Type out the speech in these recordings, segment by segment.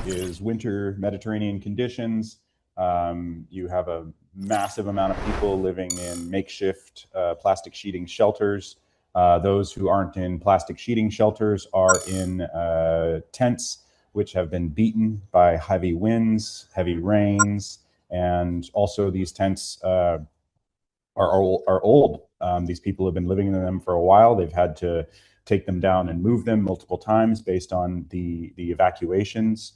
It is winter Mediterranean conditions. You have a massive amount of people living in makeshift plastic sheeting shelters. Those who aren't in plastic sheeting shelters are in tents, which have been beaten by heavy winds, heavy rains, and also these tents are old. These people have been living in them for a while. They've had to take them down and move them multiple times based on the evacuations,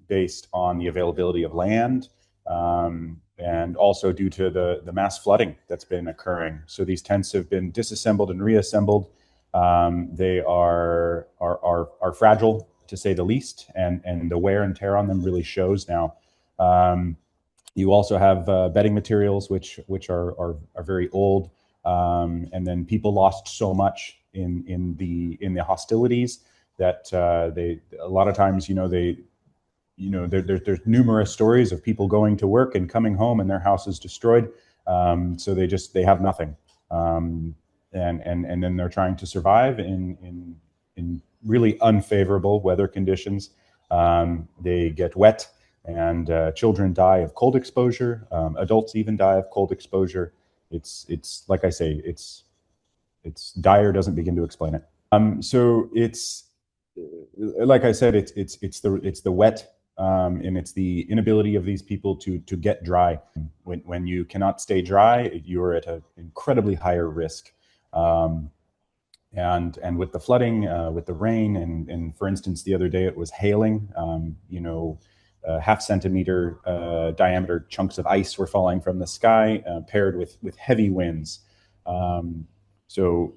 based on the availability of land, and also due to the mass flooding that's been occurring. So these tents have been disassembled and reassembled. They are fragile, to say the least, and the wear and tear on them really shows now. You also have bedding materials which are very old, and then people lost so much in the hostilities that a lot of times there's numerous stories of people going to work and coming home and their house is destroyed, so they have nothing, and then they're trying to survive in really unfavorable weather conditions. They get wet, and children die of cold exposure. Adults even die of cold exposure. It's like I say, it's dire, doesn't begin to explain it. So it's like I said, it's the wet, and it's the inability of these people to get dry. When you cannot stay dry, you're at an incredibly higher risk. And with the flooding, with the rain, and for instance, the other day it was hailing. Half-centimeter diameter chunks of ice were falling from the sky, paired with heavy winds. So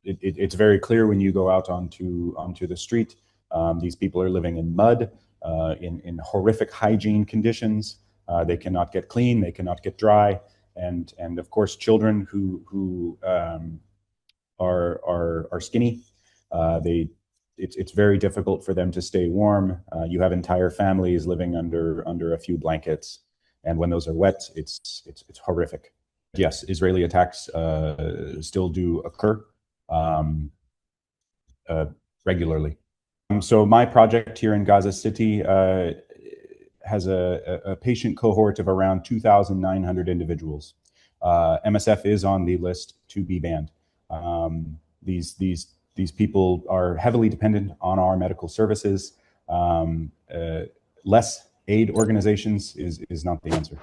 it's very clear when you go out onto the street. These people are living in mud, in horrific hygiene conditions. They cannot get clean, they cannot get dry, and of course, children who are skinny. It's very difficult for them to stay warm. You have entire families living under a few blankets, and when those are wet, it's horrific. Yes, Israeli attacks still do occur regularly. So my project here in Gaza City has a patient cohort of around 2,900 individuals. MSF is on the list to be banned. These people are heavily dependent on our medical services. Less aid organizations is not the answer.